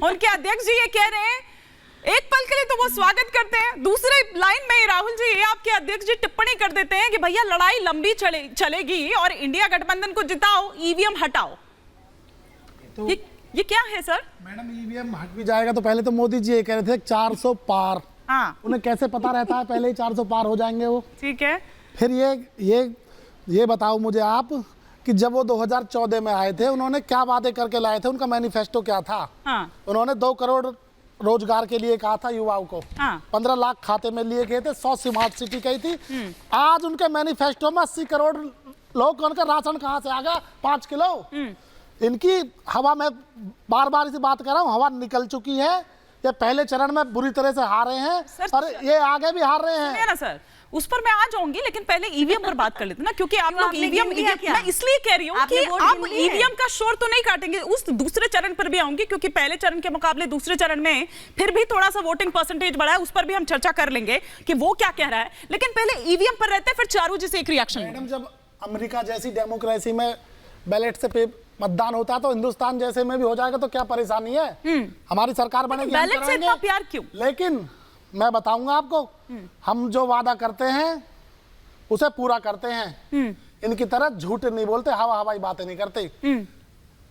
उनके अध्यक्ष जी ये कह रहे हैं, एक पल के लिए तो वो स्वागत करते हैं, दूसरे लाइन में राहुल जी ये आपके अध्यक्ष जी टिप्पणी कर देते हैं कि भैया लड़ाई लंबी चलेगी और इंडिया गठबंधन को जिताओ, ईवीएम हटाओ। तो ये क्या है सर? मैडम ईवीएम हट भी जाएगा तो पहले तो मोदी जी ये कह रहे थे 400 पार। हाँ, उन्हें कैसे पता रहता है पहले ही 400 पार हो जाएंगे वो? ठीक है। फिर ये बताओ मुझे आप कि जब वो 2014 में आए थे उन्होंने क्या वादे करके लाए थे, उनका मैनिफेस्टो क्या था? हाँ। उन्होंने 2 करोड़ रोजगार के लिए कहा था युवाओं को। हाँ। 15 लाख खाते में लिए गए थे, 100 स्मार्ट सिटी कही थी। आज उनके मैनिफेस्टो में 80 करोड़ लोग उनका राशन कहाँ से आ गया? 5 किलो। इनकी हवा में बार बार इसी बात कर रहा हूँ, हवा निकल चुकी है। ये पहले चरण में बुरी तरह से हार रहे हैं और ये आगे भी हार रहे हैं ना सर। उस पर मैं आ जाऊंगी, लेकिन पहले ईवीएम पर बात कर लेते ना, क्योंकि आप लोग ईवीएम मैं इसलिए कह रही हूँ कि आप ईवीएम का शोर तो नहीं काटेंगे। उस दूसरे चरण पर भी आऊंगी, क्योंकि पहले चरण के मुकाबले दूसरे चरण में फिर भी थोड़ा सा वोटिंग परसेंटेज बढ़ा है, उस पर भी हम चर्चा कर लेंगे कि वो क्या कह रहा है। लेकिन पहले ईवीएम पर रहते हैं, फिर चारू जी से एक रिएक्शन। मैडम, जब अमेरिका जैसी डेमोक्रेसी में बैलेट से मतदान होता है तो हिंदुस्तान जैसे में भी हो जाएगा तो क्या परेशानी है? हमारी सरकार बनेगी, बैलेट से इतना प्यार क्यों? लेकिन मैं बताऊंगा आपको, हम जो वादा करते हैं उसे पूरा करते हैं। इनकी तरह झूठ नहीं बोलते, हवाई बातें नहीं करते।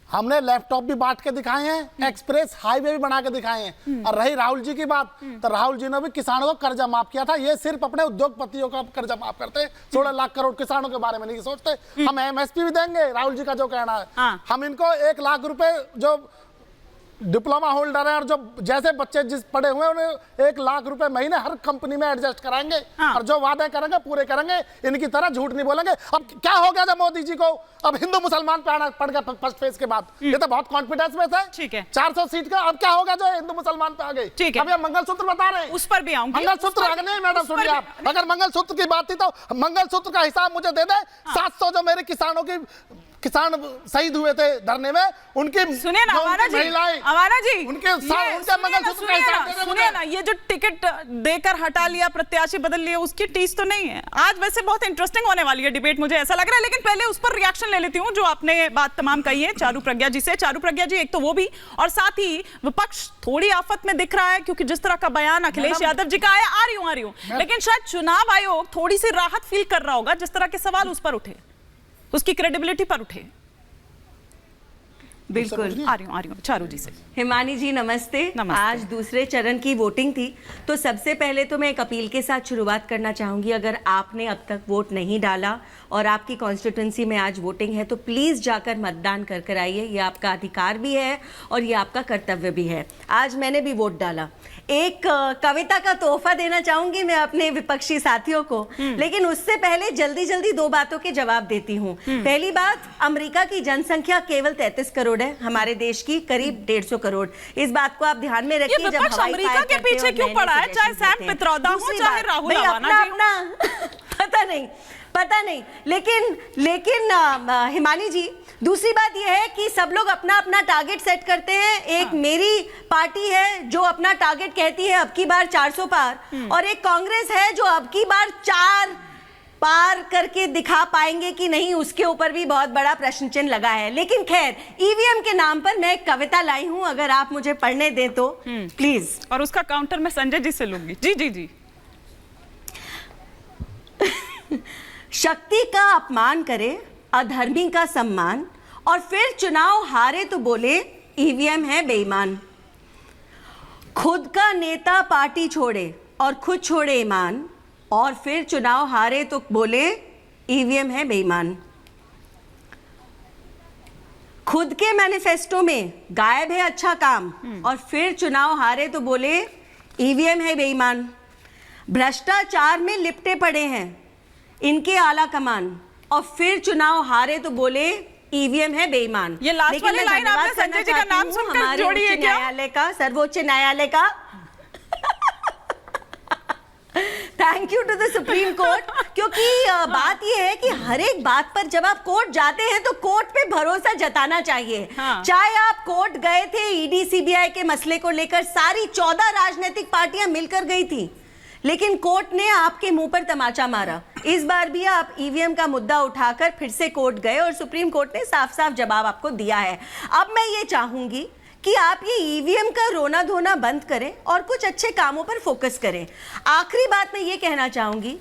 हमने लैपटॉप भी बांट के दिखाए हैं, एक्सप्रेस हाईवे भी बना के दिखाए हैं। और रही राहुल जी की बात, तो राहुल जी ने भी किसानों को कर्जा माफ किया था। ये सिर्फ अपने उद्योगपतियों का कर्जा माफ करते, 16 लाख करोड़ किसानों के बारे में नहीं सोचते। हम एमएसपी भी देंगे, राहुल जी का जो कहना है। हम इनको 1 लाख रुपए, जो डिप्लोमा होल्डर है और जो जैसे बच्चे जिस पढ़े हुए हैं उन्हें 1 लाख रुपए महीने हर कंपनी में एडजस्ट कराएंगे। और जो वादे करेंगे पूरे करेंगे, इनकी तरह झूठ नहीं बोलेंगे। अब क्या हो गया जब मोदी जी को अब हिंदू मुसलमान पे आना पड़ गया फर्स्ट फेज के बाद? ये तो बहुत कॉन्फिडेंस में थे। ठीक है, 400 सीट का। अब क्या होगा जो हिंदू मुसलमान पे आ गए? ठीक है, अब ये मंगलसूत्र बता रहे हैं, उस पर भी आऊंगी। मंगलसूत्र नहीं मैडम, सुनिए आप, अगर मंगलसूत्र की बात थी तो मंगलसूत्र का हिसाब मुझे दे दे। 700 जो मेरे किसान शहीद हुए थे धरने में, उनकी सुनिए ना अवाना जी, उनके मंगलसूत्र का हिसाब दे दे। सुनिए ना, ये जो टिकट देकर हटा लिया, प्रत्याशी बदल लिया, उसकी टीस तो नहीं है। आज वैसे बहुत इंटरेस्टिंग होने वाली है डिबेट, मुझे ऐसा लग रहा है। लेकिन पहले उस पर रिएक्शन ले लेती हूँ जो आपने बात तमाम कही है चारू प्रज्ञा जी से। चारू प्रज्ञा जी, एक तो वो भी, और साथ ही विपक्ष थोड़ी आफत में दिख रहा है, क्योंकि जिस तरह का बयान अखिलेश यादव जी का आया, आ रही हूँ, लेकिन शायद चुनाव आयोग थोड़ी सी राहत फील कर रहा होगा जिस तरह के सवाल उस पर उठे, उसकी क्रेडिबिलिटी पर उठे। बिल्कुल, आ रही हूँ चारू जी से। हिमानी जी नमस्ते। आज दूसरे चरण की वोटिंग थी, तो सबसे पहले तो मैं एक अपील के साथ शुरुआत करना चाहूँगी। अगर आपने अब तक वोट नहीं डाला और आपकी कॉन्स्टिट्यूंसी में आज वोटिंग है तो प्लीज़ जाकर मतदान कर आइए। ये आपका अधिकार भी है और ये आपका कर्तव्य भी है। आज मैंने भी वोट डाला। एक कविता का तोहफा देना चाहूँगी मैं अपने विपक्षी साथियों को, लेकिन उससे पहले जल्दी 2 बातों के जवाब देती हूँ। पहली बात, अमेरिका की जनसंख्या केवल 33 करोड़ है, हमारे देश की करीब 150 करोड़। इस बात को आप ध्यान में रखिए। जब अमेरिका के पीछे क्यों पड़ा है, चाहे सैम पित्रोदा हो चाहे राहुल अवाना जी? पता नहीं, लेकिन हिमानी जी, दूसरी बात यह है कि सब लोग अपना अपना टारगेट सेट करते हैं। एक मेरी पार्टी है जो अपना टारगेट कहती है अब की बार 400 पार, और एक कांग्रेस है जो अब की बार 4 पार करके दिखा पाएंगे कि नहीं, उसके ऊपर भी बहुत बड़ा प्रश्न चिन्ह लगा है। लेकिन खैर, ईवीएम के नाम पर मैं एक कविता लाई हूं, अगर आप मुझे पढ़ने दें तो प्लीज। और उसका काउंटर मैं संजय जी से लूंगी। जी। शक्ति का अपमान करे, अधर्मी का सम्मान, और फिर चुनाव हारे तो बोले ईवीएम है बेईमान। खुद का नेता पार्टी छोड़े और खुद छोड़े ईमान, और फिर चुनाव हारे तो बोले ईवीएम है बेईमान। खुद के मैनिफेस्टो में गायब है अच्छा काम, और फिर चुनाव हारे तो बोले ईवीएम है बेईमान। भ्रष्टाचार में लिपटे पड़े हैं इनके आला कमान, और फिर चुनाव हारे तो बोले ईवीएम है बेईमान। ये लास्ट वाली लाइन आपने संजय जी का नाम सुनकर जोड़ी है क्या? न्यायालय का, सर्वोच्च न्यायालय का thank you to the supreme court. क्योंकि बात यह है कि हर एक बात पर जब आप कोर्ट जाते हैं तो कोर्ट पे भरोसा जताना चाहिए। चाहे आप कोर्ट गए थे ईडी सीबीआई के मसले को लेकर, सारी 14 राजनीतिक पार्टियां मिलकर गई थी, लेकिन कोर्ट ने आपके मुंह पर तमाचा मारा। इस बार भी आप ईवीएम का मुद्दा उठाकर फिर से कोर्ट गए और सुप्रीम कोर्ट ने साफ साफ जवाब आपको दिया है। अब मैं ये चाहूंगी कि आप ये ईवीएम का रोना धोना बंद करें और कुछ अच्छे कामों पर फोकस करें। आखिरी बात मैं ये कहना चाहूंगी,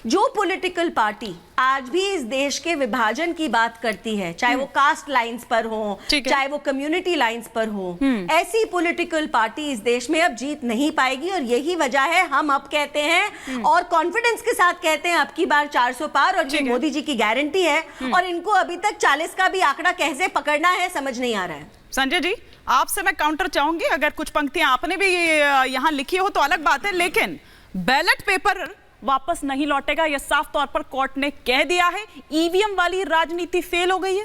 जो पॉलिटिकल पार्टी आज भी इस देश के विभाजन की बात करती है, चाहे वो कास्ट लाइंस पर हो, चाहे वो कम्युनिटी लाइंस पर हो, ऐसी पॉलिटिकल पार्टी इस देश में अब जीत नहीं पाएगी। और यही वजह है हम अब कहते हैं और कॉन्फिडेंस के साथ कहते हैं, अब की बार 400 पार, और ये मोदी जी की गारंटी है। और इनको अभी तक 40 का भी आंकड़ा कैसे पकड़ना है समझ नहीं आ रहा है। संजय जी, आपसे मैं काउंटर चाहूंगी, अगर कुछ पंक्तियां आपने भी यहाँ लिखी हो तो अलग बात है, लेकिन बैलेट पेपर वापस नहीं लौटेगा, यह साफ तौर पर कोर्ट ने कह दिया है। ईवीएम वाली राजनीति फेल हो गई है।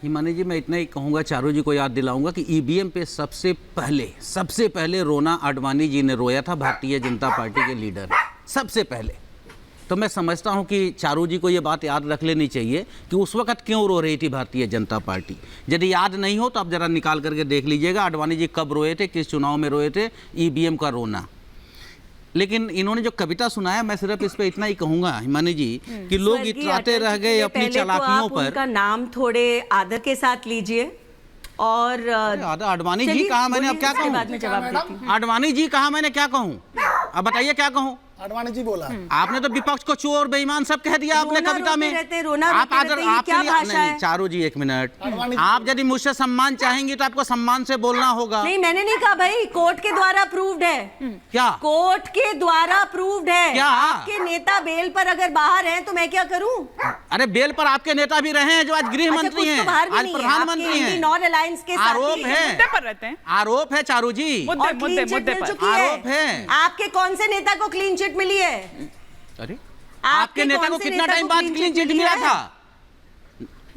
हिमानी जी, मैं इतना ही कहूंगा, चारू जी को याद दिलाऊंगा कि ईवीएम पे सबसे पहले रोना आडवाणी जी ने रोया था, भारतीय जनता पार्टी के लीडर सबसे पहले। तो मैं समझता हूं कि चारू जी को ये बात याद रख लेनी चाहिए कि उस वक्त क्यों रो रही थी भारतीय जनता पार्टी। यदि याद नहीं हो तो आप जरा निकाल करके देख लीजिएगा आडवाणी जी कब रोए थे, किस चुनाव में रोए थे, ईवीएम का रोना। लेकिन इन्होंने जो कविता सुनाया, मैं सिर्फ इस पे इतना ही कहूंगा हिमानी जी कि लोग इतराते रह गए अपनी चालाकियों पर। उनका नाम थोड़े आदर के साथ लीजिए। और आडवाणी जी कहा मैंने, अब क्या कहूँ? आडवाणी जी कहा मैंने, क्या कहूँ? अब बताइए क्या कहूँ? आडवाणी जी बोला। आपने तो विपक्ष को चोर बेईमान सब कह दिया आपने कविता में। आप आदर, आपके लिए नहीं, चारू जी एक मिनट, आप यदि मुझसे सम्मान चाहेंगी तो आपको सम्मान से बोलना होगा। नहीं, मैंने नहीं कहा भाई, कोर्ट के द्वारा प्रूव्ड है। क्या? कोर्ट के द्वारा प्रूव्ड है। क्या? आपके नेता बेल पर अगर बाहर हैं तो मैं क्या करूं? अरे बेल पर आपके नेता भी रहे हैं जो आज गृह मंत्री हैं, आज प्रधानमंत्री हैं। नॉन अलायंस के आरोप है, मुद्दे पर रहते हैं, आरोप है चारू जी, मुद्दे पर आरोप है। आपके कौन से नेता को क्लीन चिट मिली है? अरे आपके नेता को कितना टाइम बाद क्लीन चिट मिला था?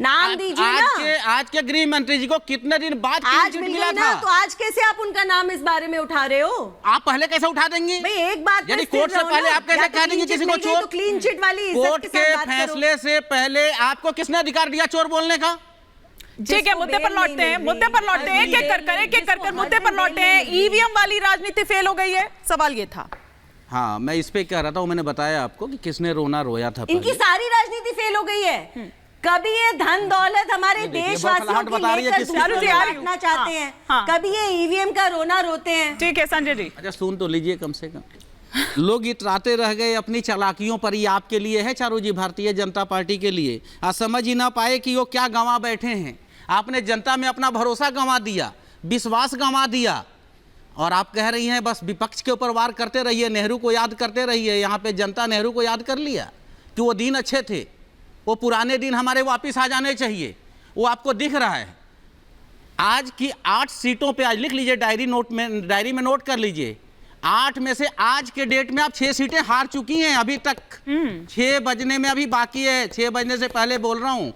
नाम दीजिए ना। आज के गृह मंत्री जी को कितने दिन बाद आज क्लीन चिट मिला मिला था? तो आज कैसे आप उनका नाम इस बारे में उठा रहे हो? आप पहले कैसे उठा देंगे? भाई एक बात यदि कोर्ट से पहले आप कैसे कह देंगे किसी को चोर? क्लीन चिट वाली कोर्ट के फैसले से पहले आपको किसने अधिकार दिया चोर बोलने का? ठीक है, मुद्दे पर लौटते हैं, मुद्दे पर लौटते हैं, एक एक कर मुद्दे पर लौटते हैं। ईवीएम वाली राजनीति फेल हो गई है, सवाल ये था। हाँ, मैं इस पे कह रहा था, मैंने बताया आपको कि किसने रोना रोया था। इनकी सारी राजनीति फेल हो गई है। कभी ये धन दौलत हमारे देशवासियों की लेकर दूसरों से बांटना चाहते हैं, कभी ये ईवीएम का रोना रोते हैं। ठीक है संजय जी, अच्छा सुन तो लीजिए कम से कम। लोग इतराते रह गए अपनी चालाकियों पर। ये आपके लिए है चारू जी, भारतीय जनता पार्टी के लिए। आज समझ ही ना पाए कि वो क्या गंवा बैठे हैं। आपने जनता में अपना भरोसा गंवा दिया, विश्वास गंवा दिया, और आप कह रही हैं बस विपक्ष के ऊपर वार करते रहिए, नेहरू को याद करते रहिए। यहाँ पे जनता नेहरू को याद कर लिया कि वो दिन अच्छे थे, वो पुराने दिन हमारे वापस आ जाने चाहिए। वो आपको दिख रहा है। आज की 8 सीटों पे, आज लिख लीजिए डायरी में नोट कर लीजिए, 8 में से आज के डेट में आप 6 सीटें हार चुकी हैं अभी तक। 6 बजने में अभी बाकी है, 6 बजने से पहले बोल रहा हूँ।